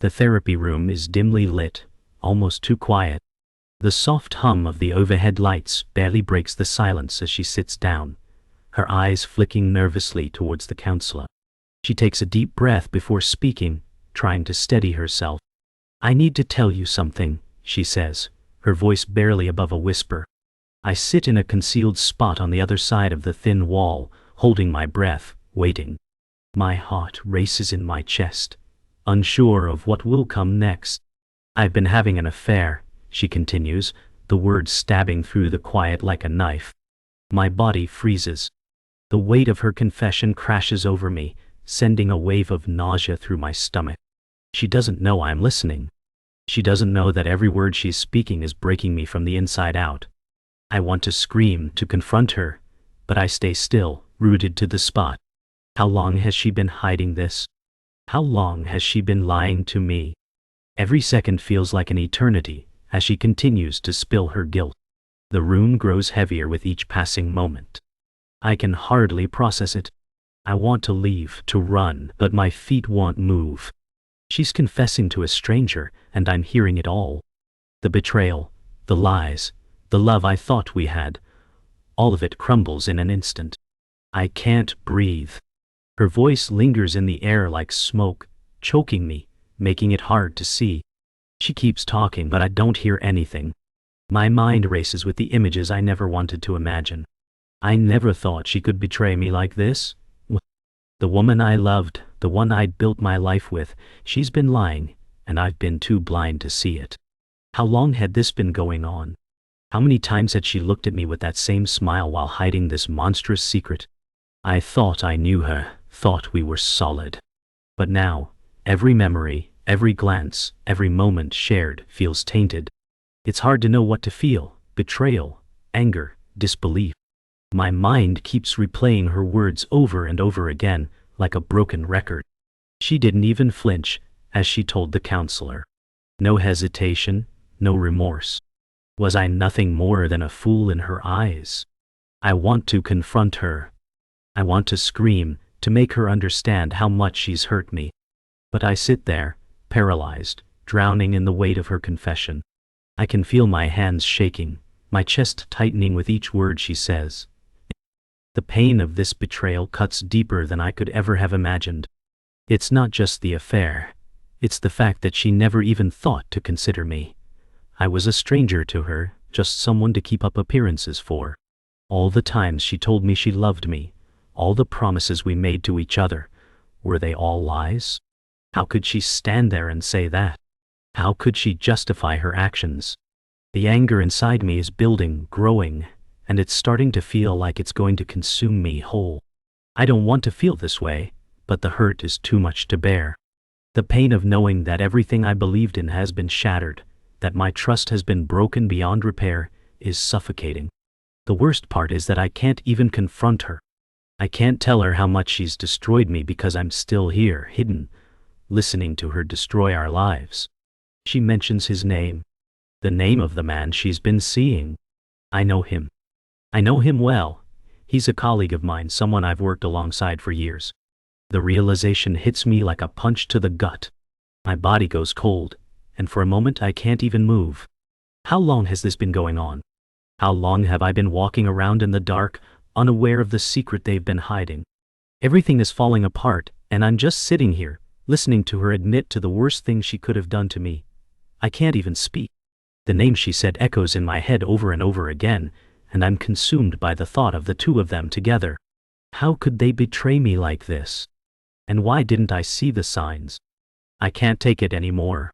The therapy room is dimly lit, almost too quiet. The soft hum of the overhead lights barely breaks the silence as she sits down, her eyes flicking nervously towards the counselor. She takes a deep breath before speaking, trying to steady herself. "I need to tell you something," she says, her voice barely above a whisper. I sit in a concealed spot on the other side of the thin wall, holding my breath, waiting. My heart races in my chest, unsure of what will come next. "I've been having an affair," she continues, the words stabbing through the quiet like a knife. My body freezes. The weight of her confession crashes over me, sending a wave of nausea through my stomach. She doesn't know I'm listening. She doesn't know that every word she's speaking is breaking me from the inside out. I want to scream, to confront her, but I stay still, rooted to the spot. How long has she been hiding this? How long has she been lying to me? Every second feels like an eternity as she continues to spill her guilt. The room grows heavier with each passing moment. I can hardly process it. I want to leave, to run, but my feet won't move. She's confessing to a stranger, and I'm hearing it all. The betrayal, the lies, the love I thought we had. All of it crumbles in an instant. I can't breathe. Her voice lingers in the air like smoke, choking me, making it hard to see. She keeps talking, but I don't hear anything. My mind races with the images I never wanted to imagine. I never thought she could betray me like this. The woman I loved, the one I'd built my life with, she's been lying, and I've been too blind to see it. How long had this been going on? How many times had she looked at me with that same smile while hiding this monstrous secret? I thought I knew her, thought we were solid. But now, every memory, every glance, every moment shared feels tainted. It's hard to know what to feel: betrayal, anger, disbelief. My mind keeps replaying her words over and over again, like a broken record. She didn't even flinch as she told the counselor. No hesitation, no remorse. Was I nothing more than a fool in her eyes? I want to confront her. I want to scream, to make her understand how much she's hurt me. But I sit there, paralyzed, drowning in the weight of her confession. I can feel my hands shaking, my chest tightening with each word she says. The pain of this betrayal cuts deeper than I could ever have imagined. It's not just the affair. It's the fact that she never even thought to consider me. I was a stranger to her, just someone to keep up appearances for. All the times she told me she loved me, all the promises we made to each other, were they all lies? How could she stand there and say that? How could she justify her actions? The anger inside me is building, growing, and it's starting to feel like it's going to consume me whole. I don't want to feel this way, but the hurt is too much to bear. The pain of knowing that everything I believed in has been shattered, that my trust has been broken beyond repair, is suffocating. The worst part is that I can't even confront her. I can't tell her how much she's destroyed me because I'm still here, hidden, listening to her destroy our lives. She mentions his name, the name of the man she's been seeing. I know him. I know him well. He's a colleague of mine, someone I've worked alongside for years. The realization hits me like a punch to the gut. My body goes cold, and for a moment I can't even move. How long has this been going on? How long have I been walking around in the dark, unaware of the secret they've been hiding? Everything is falling apart, and I'm just sitting here, listening to her admit to the worst thing she could have done to me. I can't even speak. The name she said echoes in my head over and over again, and I'm consumed by the thought of the two of them together. How could they betray me like this? And why didn't I see the signs? I can't take it anymore.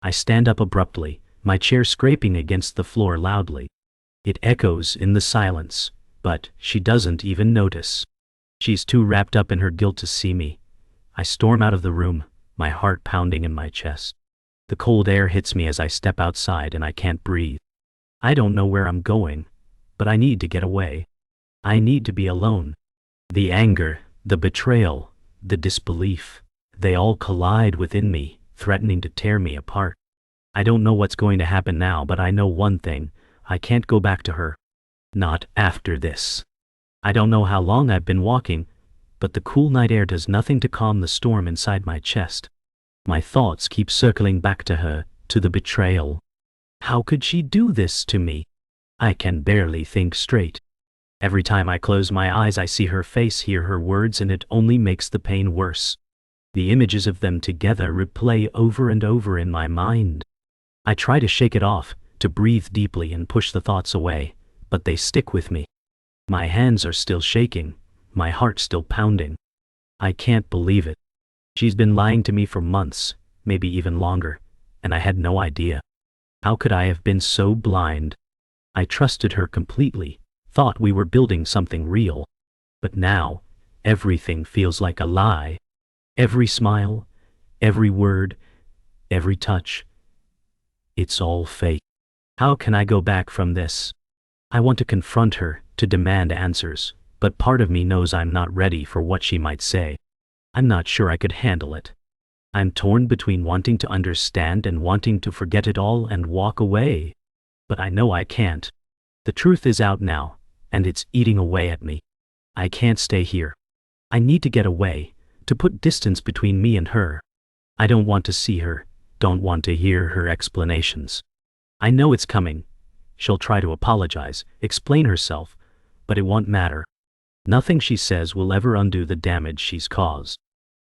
I stand up abruptly, my chair scraping against the floor loudly. It echoes in the silence, but she doesn't even notice. She's too wrapped up in her guilt to see me. I storm out of the room, my heart pounding in my chest. The cold air hits me as I step outside and I can't breathe. I don't know where I'm going, but I need to get away. I need to be alone. The anger, the betrayal, the disbelief, they all collide within me, threatening to tear me apart. I don't know what's going to happen now, but I know one thing: I can't go back to her. Not after this. I don't know how long I've been walking, but the cool night air does nothing to calm the storm inside my chest. My thoughts keep circling back to her, to the betrayal. How could she do this to me? I can barely think straight. Every time I close my eyes, I see her face, hear her words, and it only makes the pain worse. The images of them together replay over and over in my mind. I try to shake it off, to breathe deeply and push the thoughts away, but they stick with me. My hands are still shaking, my heart still pounding. I can't believe it. She's been lying to me for months, maybe even longer, and I had no idea. How could I have been so blind? I trusted her completely, thought we were building something real. But now, everything feels like a lie. Every smile, every word, every touch. It's all fake. How can I go back from this? I want to confront her, to demand answers, but part of me knows I'm not ready for what she might say. I'm not sure I could handle it. I'm torn between wanting to understand and wanting to forget it all and walk away. But I know I can't. The truth is out now, and it's eating away at me. I can't stay here. I need to get away, to put distance between me and her. I don't want to see her, don't want to hear her explanations. I know it's coming. She'll try to apologize, explain herself, but it won't matter. Nothing she says will ever undo the damage she's caused.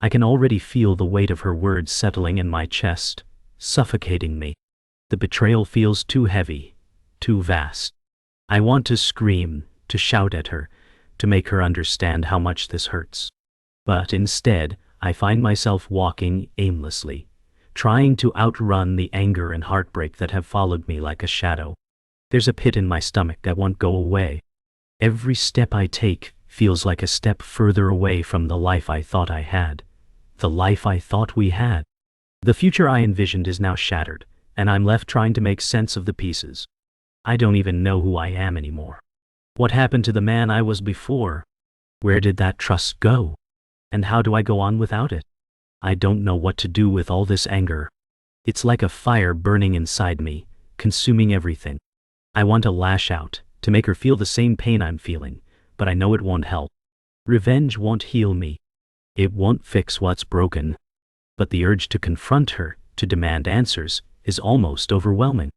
I can already feel the weight of her words settling in my chest, suffocating me. The betrayal feels too heavy, too vast. I want to scream, to shout at her, to make her understand how much this hurts. But instead, I find myself walking aimlessly, trying to outrun the anger and heartbreak that have followed me like a shadow. There's a pit in my stomach that won't go away. Every step I take feels like a step further away from the life I thought I had, the life I thought we had. The future I envisioned is now shattered, and I'm left trying to make sense of the pieces. I don't even know who I am anymore. What happened to the man I was before? Where did that trust go? And how do I go on without it? I don't know what to do with all this anger. It's like a fire burning inside me, consuming everything. I want to lash out, to make her feel the same pain I'm feeling, but I know it won't help. Revenge won't heal me. It won't fix what's broken. But the urge to confront her, to demand answers, is almost overwhelming.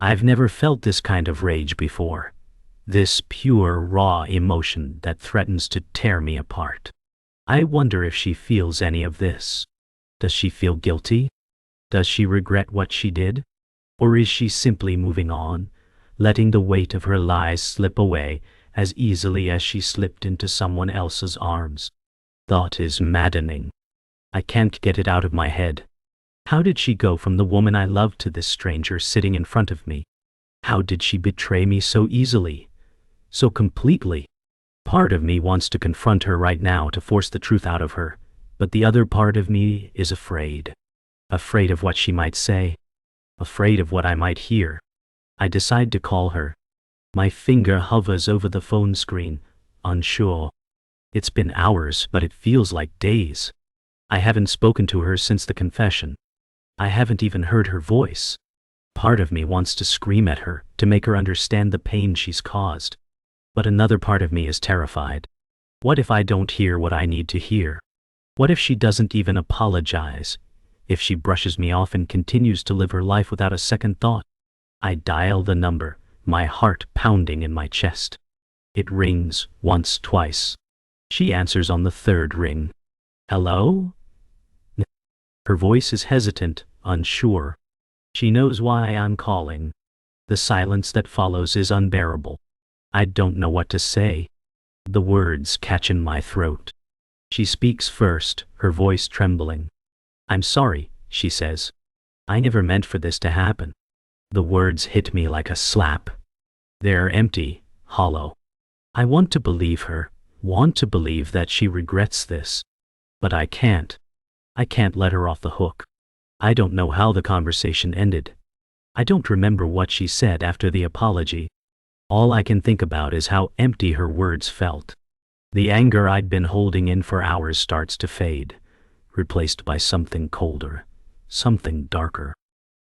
I've never felt this kind of rage before. This pure, raw emotion that threatens to tear me apart. I wonder if she feels any of this. Does she feel guilty? Does she regret what she did? Or is she simply moving on, letting the weight of her lies slip away as easily as she slipped into someone else's arms? Thought is maddening. I can't get it out of my head. How did she go from the woman I loved to this stranger sitting in front of me? How did she betray me so easily, so completely? Part of me wants to confront her right now to force the truth out of her, but the other part of me is afraid. Afraid of what she might say, afraid of what I might hear. I decide to call her. My finger hovers over the phone screen, unsure. It's been hours, but it feels like days. I haven't spoken to her since the confession. I haven't even heard her voice. Part of me wants to scream at her, to make her understand the pain she's caused. But another part of me is terrified. What if I don't hear what I need to hear? What if she doesn't even apologize? If she brushes me off and continues to live her life without a second thought? I dial the number, my heart pounding in my chest. It rings once, twice. She answers on the third ring. Hello? Her voice is hesitant, unsure. She knows why I'm calling. The silence that follows is unbearable. I don't know what to say. The words catch in my throat. She speaks first, her voice trembling. I'm sorry, she says. I never meant for this to happen. The words hit me like a slap. They're empty, hollow. I want to believe her, want to believe that she regrets this. But I can't. I can't let her off the hook. I don't know how the conversation ended. I don't remember what she said after the apology. All I can think about is how empty her words felt. The anger I'd been holding in for hours starts to fade, replaced by something colder, something darker.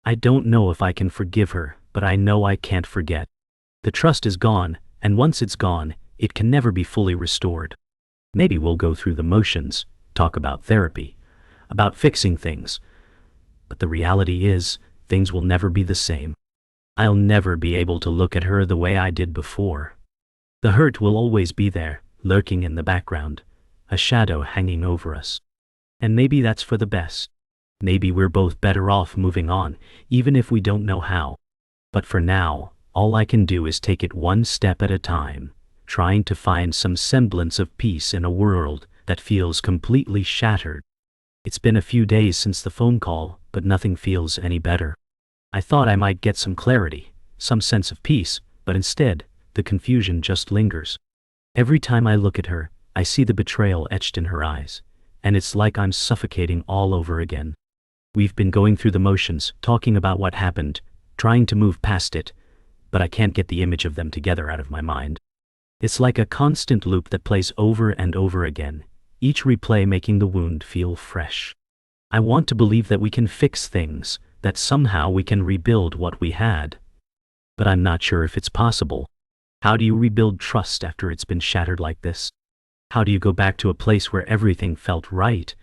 I don't know if I can forgive her, but I know I can't forget. The trust is gone, and once it's gone, it can never be fully restored. Maybe we'll go through the motions, talk about therapy, about fixing things, But the reality is, things will never be the same. I'll never be able to look at her the way I did before. The hurt will always be there, lurking in the background, a shadow hanging over us. And maybe that's for the best. Maybe we're both better off moving on, even if we don't know how. But for now, all I can do is take it one step at a time, trying to find some semblance of peace in a world that feels completely shattered. It's been a few days since the phone call, but nothing feels any better. I thought I might get some clarity, some sense of peace, but instead, the confusion just lingers. Every time I look at her, I see the betrayal etched in her eyes, and it's like I'm suffocating all over again. We've been going through the motions, talking about what happened, trying to move past it, but I can't get the image of them together out of my mind. It's like a constant loop that plays over and over again, each replay making the wound feel fresh. I want to believe that we can fix things, that somehow we can rebuild what we had. But I'm not sure if it's possible. How do you rebuild trust after it's been shattered like this? How do you go back to a place where everything felt right,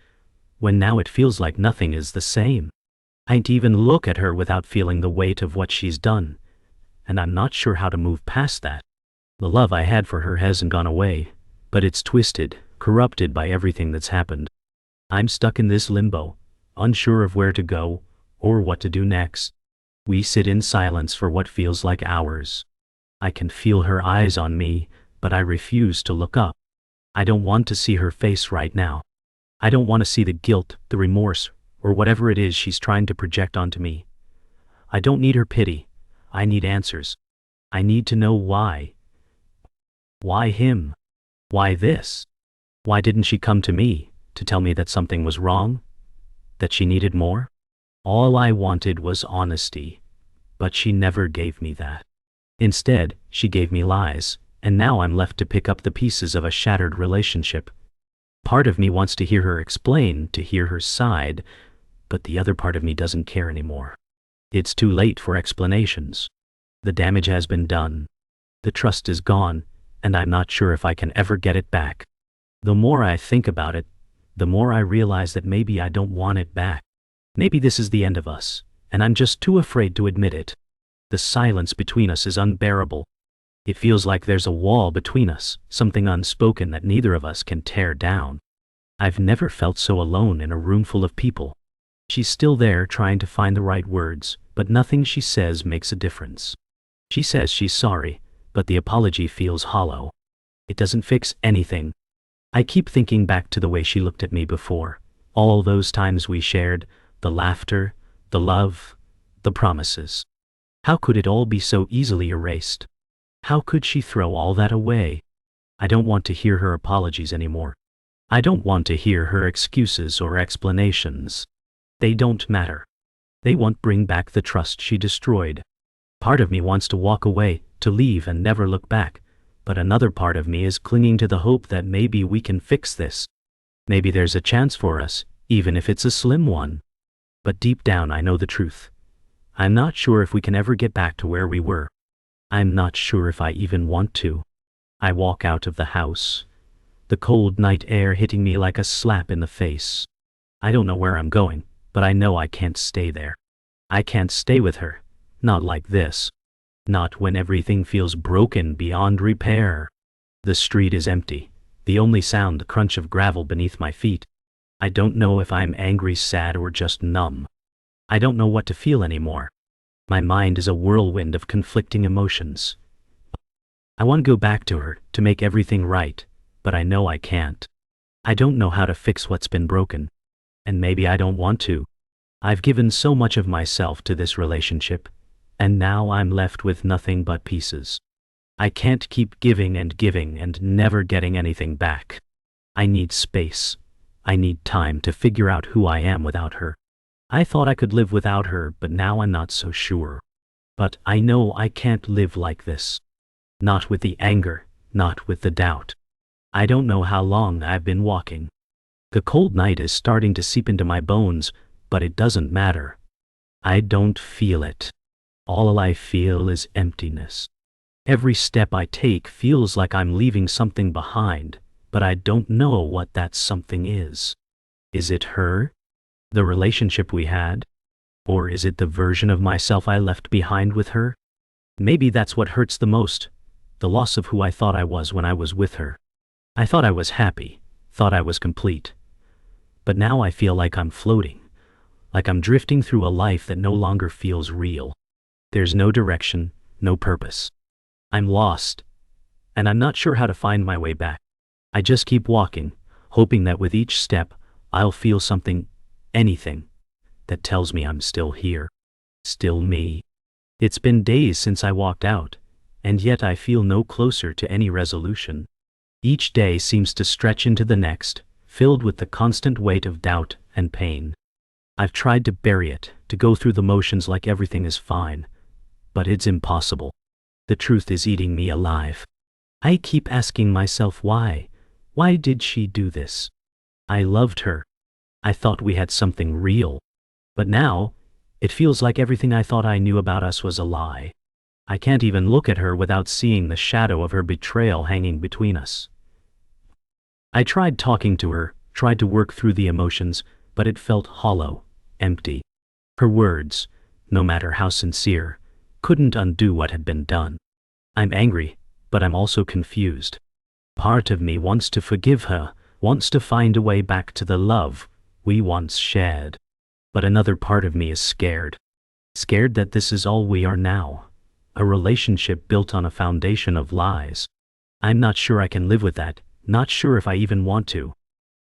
when now it feels like nothing is the same? I can't even look at her without feeling the weight of what she's done, and I'm not sure how to move past that. The love I had for her hasn't gone away, but it's twisted, corrupted by everything that's happened. I'm stuck in this limbo, unsure of where to go, or what to do next. We sit in silence for what feels like hours. I can feel her eyes on me, but I refuse to look up. I don't want to see her face right now. I don't want to see the guilt, the remorse, or whatever it is she's trying to project onto me. I don't need her pity. I need answers. I need to know why. Why him? Why this? Why didn't she come to me to tell me that something was wrong? That she needed more? All I wanted was honesty, but she never gave me that. Instead, she gave me lies, and now I'm left to pick up the pieces of a shattered relationship. Part of me wants to hear her explain, to hear her side, but the other part of me doesn't care anymore. It's too late for explanations. The damage has been done. The trust is gone, and I'm not sure if I can ever get it back. The more I think about it, the more I realize that maybe I don't want it back. Maybe this is the end of us, and I'm just too afraid to admit it. The silence between us is unbearable. It feels like there's a wall between us, something unspoken that neither of us can tear down. I've never felt so alone in a room full of people. She's still there trying to find the right words, but nothing she says makes a difference. She says she's sorry, but the apology feels hollow. It doesn't fix anything. I keep thinking back to the way she looked at me before, all those times we shared, the laughter, the love, the promises. How could it all be so easily erased? How could she throw all that away? I don't want to hear her apologies anymore. I don't want to hear her excuses or explanations. They don't matter. They won't bring back the trust she destroyed. Part of me wants to walk away, to leave and never look back, but another part of me is clinging to the hope that maybe we can fix this. Maybe there's a chance for us, even if it's a slim one. But deep down I know the truth. I'm not sure if we can ever get back to where we were. I'm not sure if I even want to. I walk out of the house, the cold night air hitting me like a slap in the face. I don't know where I'm going, but I know I can't stay there. I can't stay with her. Not like this. Not when everything feels broken beyond repair. The street is empty, the only sound the crunch of gravel beneath my feet. I don't know if I'm angry, sad, or just numb. I don't know what to feel anymore. My mind is a whirlwind of conflicting emotions. I want to go back to her, to make everything right, but I know I can't. I don't know how to fix what's been broken. And maybe I don't want to. I've given so much of myself to this relationship, and now I'm left with nothing but pieces. I can't keep giving and never getting anything back. I need space. I need time to figure out who I am without her. I thought I could live without her, but now I'm not so sure. But I know I can't live like this. Not with the anger, not with the doubt. I don't know how long I've been walking. The cold night is starting to seep into my bones, but it doesn't matter. I don't feel it. All I feel is emptiness. Every step I take feels like I'm leaving something behind, but I don't know what that something is. Is it her? The relationship we had? Or is it the version of myself I left behind with her? Maybe that's what hurts the most, the loss of who I thought I was when I was with her. I thought I was happy, thought I was complete. But now I feel like I'm floating, like I'm drifting through a life that no longer feels real. There's no direction, no purpose. I'm lost, and I'm not sure how to find my way back. I just keep walking, hoping that with each step, I'll feel something, anything, that tells me I'm still here, still me. It's been days since I walked out, and yet I feel no closer to any resolution. Each day seems to stretch into the next, filled with the constant weight of doubt and pain. I've tried to bury it, to go through the motions like everything is fine, but it's impossible. The truth is eating me alive. I keep asking myself why. Why did she do this? I loved her. I thought we had something real. But now, it feels like everything I thought I knew about us was a lie. I can't even look at her without seeing the shadow of her betrayal hanging between us. I tried talking to her, tried to work through the emotions, but it felt hollow, empty. Her words, no matter how sincere, couldn't undo what had been done. I'm angry, but I'm also confused. Part of me wants to forgive her, wants to find a way back to the love we once shared. But another part of me is scared. Scared that this is all we are now. A relationship built on a foundation of lies. I'm not sure I can live with that, not sure if I even want to.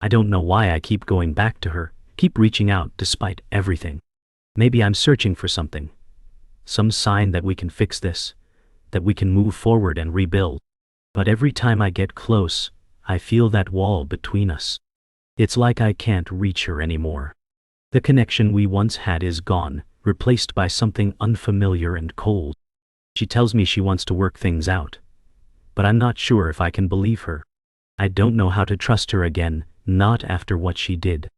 I don't know why I keep going back to her, keep reaching out despite everything. Maybe I'm searching for something. Some sign that we can fix this, that we can move forward and rebuild. But every time I get close, I feel that wall between us. It's like I can't reach her anymore. The connection we once had is gone, replaced by something unfamiliar and cold. She tells me she wants to work things out. But I'm not sure if I can believe her. I don't know how to trust her again, not after what she did.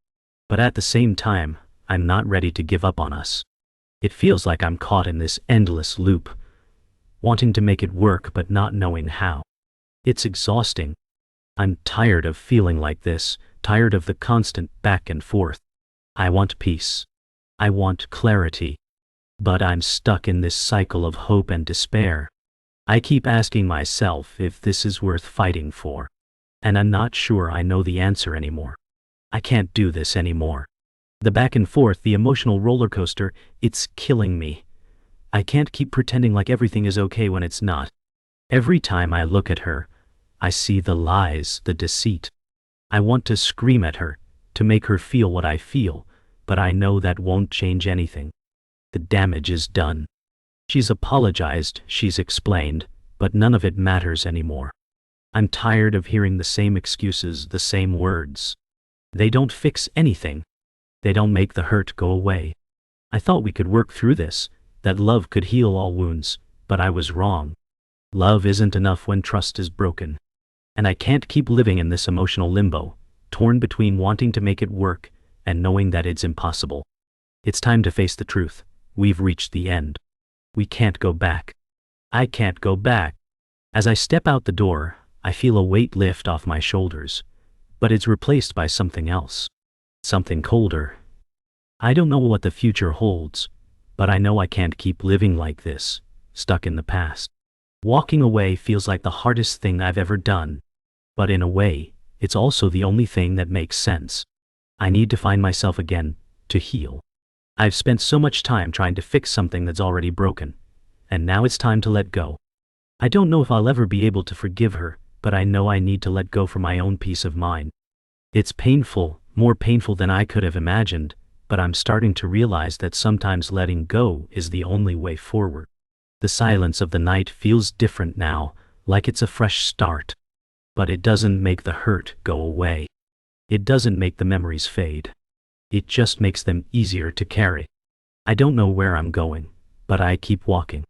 But at the same time, I'm not ready to give up on us. It feels like I'm caught in this endless loop, wanting to make it work but not knowing how. It's exhausting. I'm tired of feeling like this, tired of the constant back and forth. I want peace. I want clarity. But I'm stuck in this cycle of hope and despair. I keep asking myself if this is worth fighting for. And I'm not sure I know the answer anymore. I can't do this anymore. The back and forth, the emotional roller coaster, it's killing me. I can't keep pretending like everything is okay when it's not. Every time I look at her, I see the lies, the deceit. I want to scream at her, to make her feel what I feel, but I know that won't change anything. The damage is done. She's apologized, she's explained, but none of it matters anymore. I'm tired of hearing the same excuses, the same words. They don't fix anything. They don't make the hurt go away. I thought we could work through this, that love could heal all wounds, but I was wrong. Love isn't enough when trust is broken. And I can't keep living in this emotional limbo, torn between wanting to make it work and knowing that it's impossible. It's time to face the truth. We've reached the end. We can't go back. I can't go back. As I step out the door, I feel a weight lift off my shoulders, but it's replaced by something else. Something colder. I don't know what the future holds, but I know I can't keep living like this, stuck in the past. Walking away feels like the hardest thing I've ever done. But in a way, it's also the only thing that makes sense. I need to find myself again, to heal. I've spent so much time trying to fix something that's already broken, and now it's time to let go. I don't know if I'll ever be able to forgive her, but I know I need to let go for my own peace of mind. It's painful, more painful than I could have imagined, but I'm starting to realize that sometimes letting go is the only way forward. The silence of the night feels different now, like it's a fresh start. But it doesn't make the hurt go away. It doesn't make the memories fade. It just makes them easier to carry. I don't know where I'm going, but I keep walking.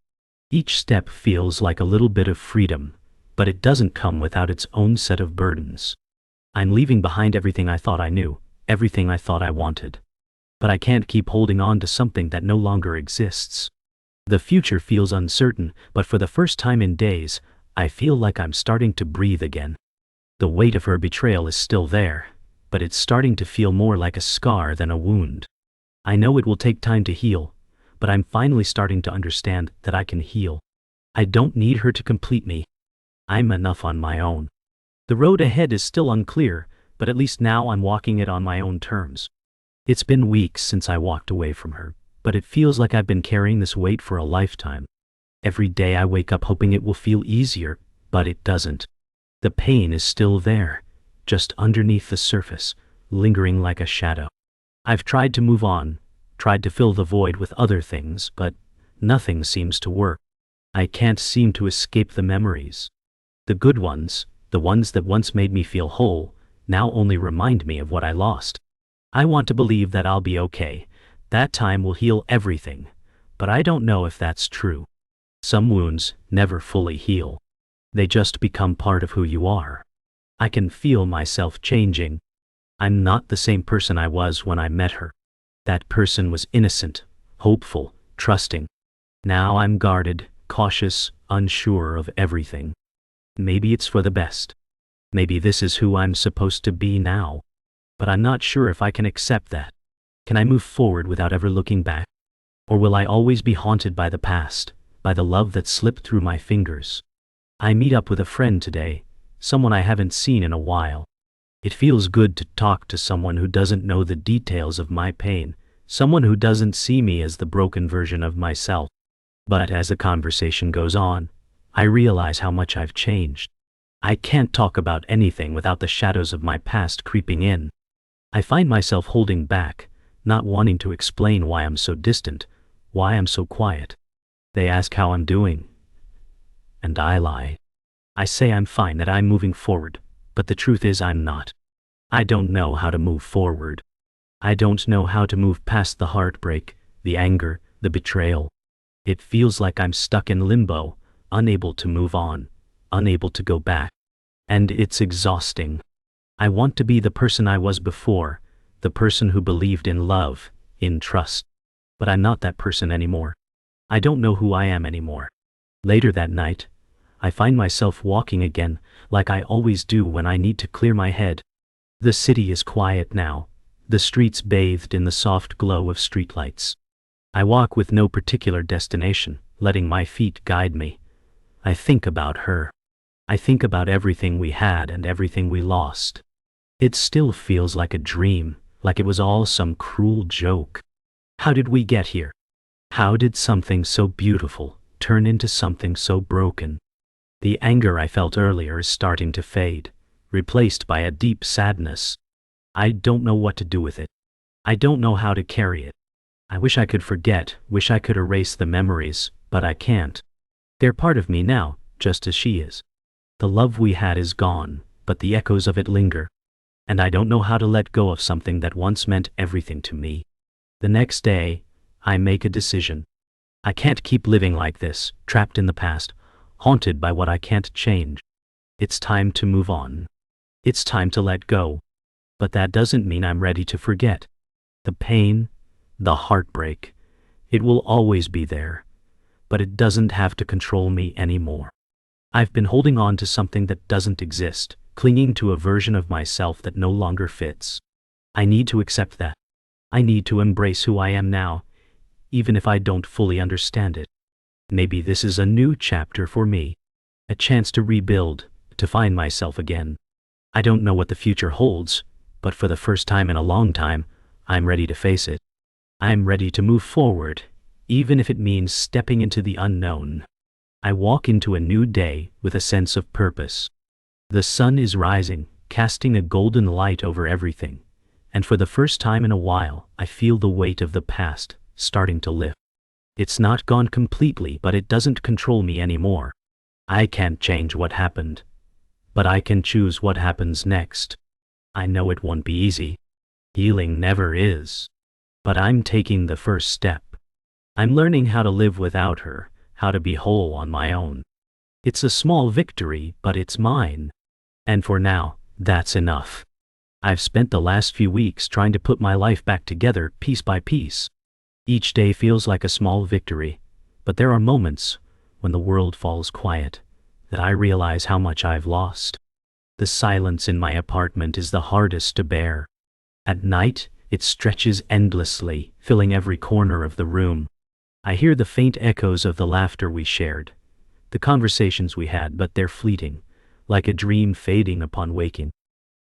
Each step feels like a little bit of freedom, but it doesn't come without its own set of burdens. I'm leaving behind everything I thought I knew, everything I thought I wanted. But I can't keep holding on to something that no longer exists. The future feels uncertain, but for the first time in days, I feel like I'm starting to breathe again. The weight of her betrayal is still there, but it's starting to feel more like a scar than a wound. I know it will take time to heal, but I'm finally starting to understand that I can heal. I don't need her to complete me. I'm enough on my own. The road ahead is still unclear, but at least now I'm walking it on my own terms. It's been weeks since I walked away from her, but it feels like I've been carrying this weight for a lifetime. Every day I wake up hoping it will feel easier, but it doesn't. The pain is still there, just underneath the surface, lingering like a shadow. I've tried to move on, tried to fill the void with other things, but nothing seems to work. I can't seem to escape the memories. The good ones, the ones that once made me feel whole, now only remind me of what I lost. I want to believe that I'll be okay, that time will heal everything, but I don't know if that's true. Some wounds never fully heal. They just become part of who you are. I can feel myself changing. I'm not the same person I was when I met her. That person was innocent, hopeful, trusting. Now I'm guarded, cautious, unsure of everything. Maybe it's for the best. Maybe this is who I'm supposed to be now. But I'm not sure if I can accept that. Can I move forward without ever looking back? Or will I always be haunted by the past, by the love that slipped through my fingers? I meet up with a friend today, someone I haven't seen in a while. It feels good to talk to someone who doesn't know the details of my pain, someone who doesn't see me as the broken version of myself. But as the conversation goes on, I realize how much I've changed. I can't talk about anything without the shadows of my past creeping in. I find myself holding back, not wanting to explain why I'm so distant, why I'm so quiet. They ask how I'm doing, and I lie. I say I'm fine, that I'm moving forward, but the truth is I'm not. I don't know how to move forward. I don't know how to move past the heartbreak, the anger, the betrayal. It feels like I'm stuck in limbo, unable to move on, unable to go back. And it's exhausting. I want to be the person I was before, the person who believed in love, in trust. But I'm not that person anymore. I don't know who I am anymore. Later that night, I find myself walking again, like I always do when I need to clear my head. The city is quiet now, the streets bathed in the soft glow of streetlights. I walk with no particular destination, letting my feet guide me. I think about her. I think about everything we had and everything we lost. It still feels like a dream, like it was all some cruel joke. How did we get here? How did something so beautiful turn into something so broken? The anger I felt earlier is starting to fade, replaced by a deep sadness. I don't know what to do with it. I don't know how to carry it. I wish I could forget, wish I could erase the memories, but I can't. They're part of me now, just as she is. The love we had is gone, but the echoes of it linger. And I don't know how to let go of something that once meant everything to me. The next day, I make a decision. I can't keep living like this, trapped in the past, haunted by what I can't change. It's time to move on. It's time to let go. But that doesn't mean I'm ready to forget. The pain, the heartbreak, it will always be there. But it doesn't have to control me anymore. I've been holding on to something that doesn't exist, clinging to a version of myself that no longer fits. I need to accept that. I need to embrace who I am now, even if I don't fully understand it. Maybe this is a new chapter for me, a chance to rebuild, to find myself again. I don't know what the future holds, but for the first time in a long time, I'm ready to face it. I'm ready to move forward, even if it means stepping into the unknown. I walk into a new day with a sense of purpose. The sun is rising, casting a golden light over everything, and for the first time in a while, I feel the weight of the past starting to lift. It's not gone completely, but it doesn't control me anymore. I can't change what happened, but I can choose what happens next. I know it won't be easy. Healing never is. But I'm taking the first step. I'm learning how to live without her, how to be whole on my own. It's a small victory, but it's mine. And for now, that's enough. I've spent the last few weeks trying to put my life back together piece by piece. Each day feels like a small victory, but there are moments, when the world falls quiet, that I realize how much I've lost. The silence in my apartment is the hardest to bear. At night, It stretches endlessly, filling every corner of the room. I hear the faint echoes of the laughter we shared, the conversations we had, but they're fleeting, like a dream fading upon waking.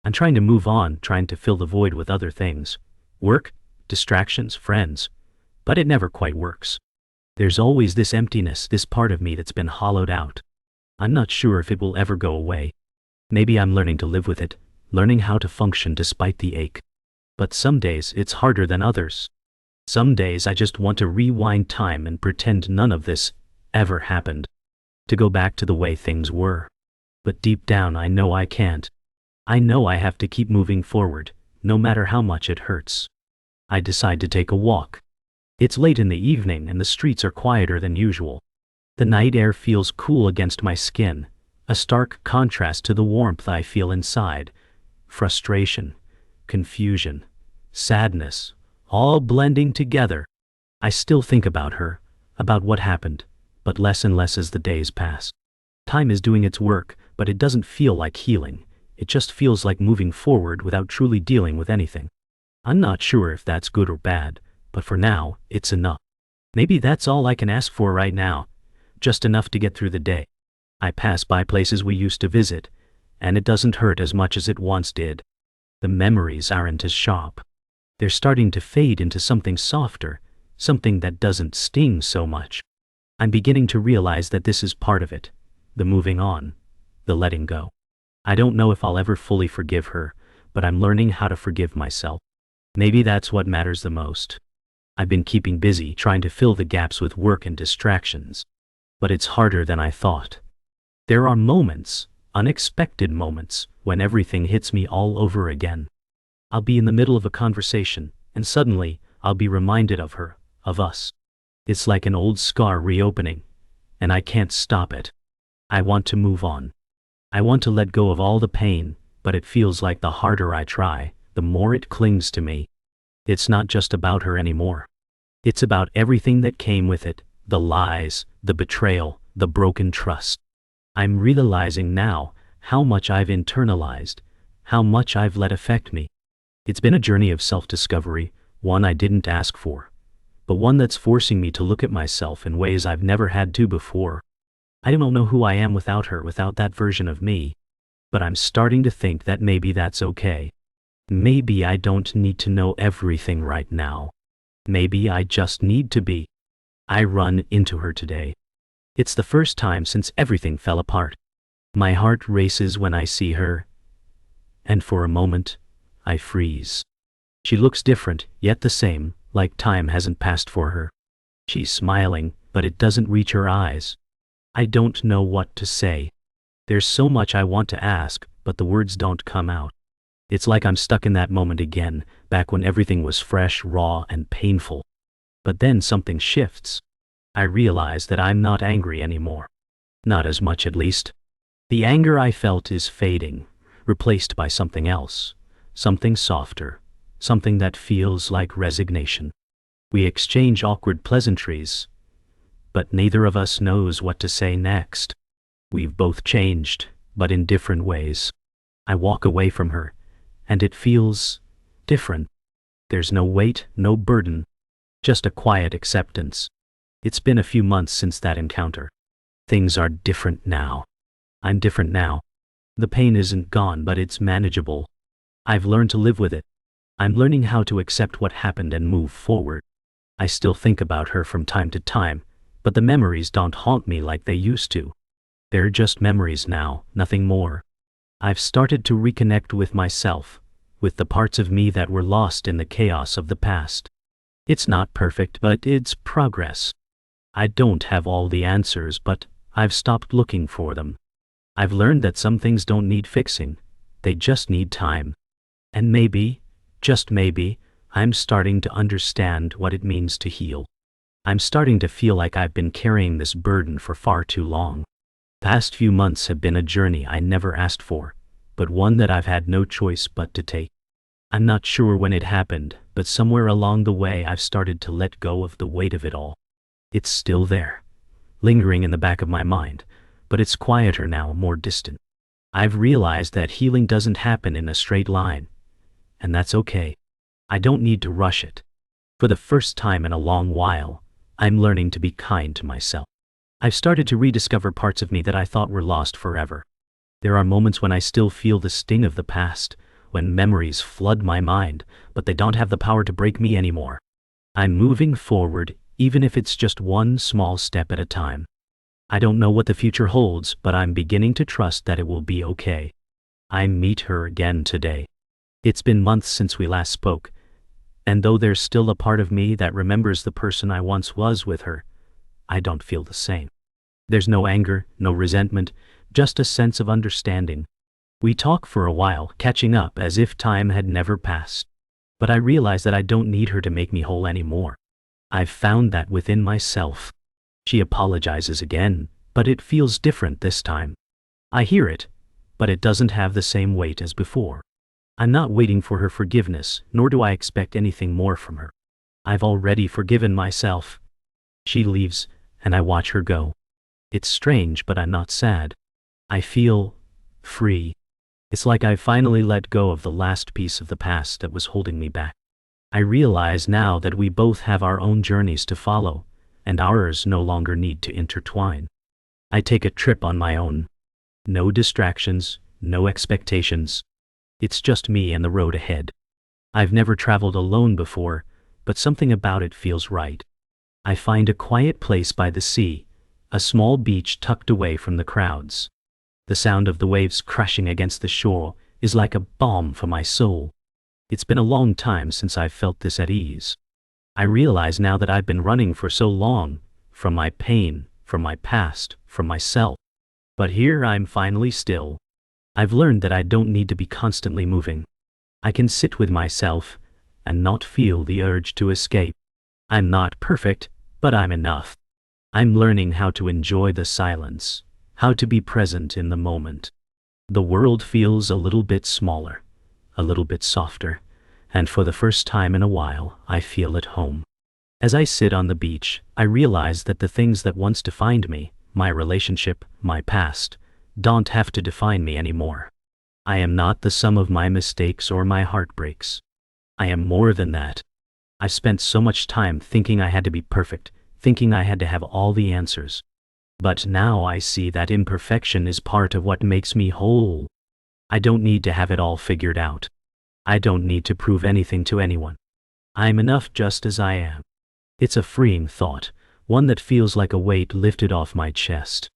I'm trying to move on, trying to fill the void with other things. Work, distractions, friends. But it never quite works. There's always this emptiness, this part of me that's been hollowed out. I'm not sure if it will ever go away. Maybe I'm learning to live with it, learning how to function despite the ache. But some days it's harder than others. Some days I just want to rewind time and pretend none of this ever happened. To go back to the way things were. But deep down I know I can't. I know I have to keep moving forward, no matter how much it hurts. I decide to take a walk. It's late in the evening and the streets are quieter than usual. The night air feels cool against my skin, a stark contrast to the warmth I feel inside. Frustration, confusion, sadness, all blending together. I still think about her, about what happened, but less and less as the days pass. Time is doing its work, but it doesn't feel like healing. It just feels like moving forward without truly dealing with anything. I'm not sure if that's good or bad, but for now, it's enough. Maybe that's all I can ask for right now, just enough to get through the day. I pass by places we used to visit, and it doesn't hurt as much as it once did. The memories aren't as sharp. They're starting to fade into something softer, something that doesn't sting so much. I'm beginning to realize that this is part of it, the moving on, the letting go. I don't know if I'll ever fully forgive her, but I'm learning how to forgive myself. Maybe that's what matters the most. I've been keeping busy trying to fill the gaps with work and distractions. But it's harder than I thought. There are moments, unexpected moments, when everything hits me all over again. I'll be in the middle of a conversation, and suddenly, I'll be reminded of her, of us. It's like an old scar reopening, and I can't stop it. I want to move on. I want to let go of all the pain, but it feels like the harder I try, the more it clings to me. It's not just about her anymore. It's about everything that came with it, the lies, the betrayal, the broken trust. I'm realizing now how much I've internalized, how much I've let affect me. It's been a journey of self-discovery, one I didn't ask for, but one that's forcing me to look at myself in ways I've never had to before. I don't know who I am without her, without that version of me, but I'm starting to think that maybe that's okay. Maybe I don't need to know everything right now. Maybe I just need to be. I run into her today. It's the first time since everything fell apart. My heart races when I see her, and for a moment, I freeze. She looks different, yet the same, like time hasn't passed for her. She's smiling, but it doesn't reach her eyes. I don't know what to say. There's so much I want to ask, but the words don't come out. It's like I'm stuck in that moment again, back when everything was fresh, raw, and painful. But then something shifts. I realize that I'm not angry anymore. Not as much, at least. The anger I felt is fading, replaced by something else, something softer, something that feels like resignation. We exchange awkward pleasantries, but neither of us knows what to say next. We've both changed, but in different ways. I walk away from her, and it feels different. There's no weight, no burden, just a quiet acceptance. It's been a few months since that encounter. Things are different now. I'm different now. The pain isn't gone, but it's manageable. I've learned to live with it. I'm learning how to accept what happened and move forward. I still think about her from time to time, but the memories don't haunt me like they used to. They're just memories now, nothing more. I've started to reconnect with myself, with the parts of me that were lost in the chaos of the past. It's not perfect, but it's progress. I don't have all the answers, but I've stopped looking for them. I've learned that some things don't need fixing, they just need time. And maybe, just maybe, I'm starting to understand what it means to heal. I'm starting to feel like I've been carrying this burden for far too long. Past few months have been a journey I never asked for, but one that I've had no choice but to take. I'm not sure when it happened, but somewhere along the way I've started to let go of the weight of it all. It's still there, lingering in the back of my mind, but it's quieter now, more distant. I've realized that healing doesn't happen in a straight line, and that's okay. I don't need to rush it. For the first time in a long while, I'm learning to be kind to myself. I've started to rediscover parts of me that I thought were lost forever. There are moments when I still feel the sting of the past, when memories flood my mind, but they don't have the power to break me anymore. I'm moving forward, even if it's just one small step at a time. I don't know what the future holds, but I'm beginning to trust that it will be okay. I meet her again today. It's been months since we last spoke, and though there's still a part of me that remembers the person I once was with her, I don't feel the same. There's no anger, no resentment, just a sense of understanding. We talk for a while, catching up as if time had never passed. But I realize that I don't need her to make me whole anymore. I've found that within myself. She apologizes again, but it feels different this time. I hear it, but it doesn't have the same weight as before. I'm not waiting for her forgiveness, nor do I expect anything more from her. I've already forgiven myself. She leaves, and I watch her go. It's strange, but I'm not sad. I feel free. It's like I finally let go of the last piece of the past that was holding me back. I realize now that we both have our own journeys to follow, and ours no longer need to intertwine. I take a trip on my own. No distractions, no expectations. It's just me and the road ahead. I've never traveled alone before, but something about it feels right. I find a quiet place by the sea, a small beach tucked away from the crowds. The sound of the waves crashing against the shore is like a balm for my soul. It's been a long time since I've felt this at ease. I realize now that I've been running for so long, from my pain, from my past, from myself. But here I'm finally still. I've learned that I don't need to be constantly moving. I can sit with myself and not feel the urge to escape. I'm not perfect, but I'm enough. I'm learning how to enjoy the silence, how to be present in the moment. The world feels a little bit smaller, a little bit softer, and for the first time in a while, I feel at home. As I sit on the beach, I realize that the things that once defined me, my relationship, my past, don't have to define me anymore. I am not the sum of my mistakes or my heartbreaks. I am more than that. I spent so much time thinking I had to be perfect, thinking I had to have all the answers. But now I see that imperfection is part of what makes me whole. I don't need to have it all figured out. I don't need to prove anything to anyone. I'm enough just as I am. It's a freeing thought, one that feels like a weight lifted off my chest.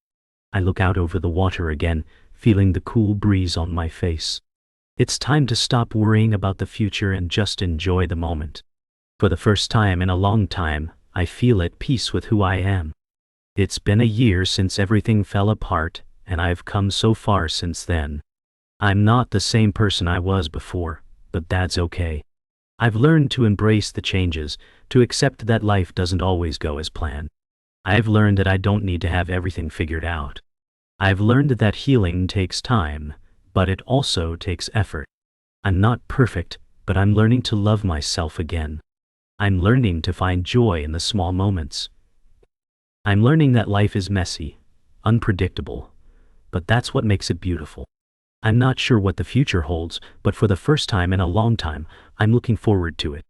I look out over the water again, feeling the cool breeze on my face. It's time to stop worrying about the future and just enjoy the moment. For the first time in a long time, I feel at peace with who I am. It's been a year since everything fell apart, and I've come so far since then. I'm not the same person I was before, but that's okay. I've learned to embrace the changes, to accept that life doesn't always go as planned. I've learned that I don't need to have everything figured out. I've learned that healing takes time, but it also takes effort. I'm not perfect, but I'm learning to love myself again. I'm learning to find joy in the small moments. I'm learning that life is messy, unpredictable, but that's what makes it beautiful. I'm not sure what the future holds, but for the first time in a long time, I'm looking forward to it.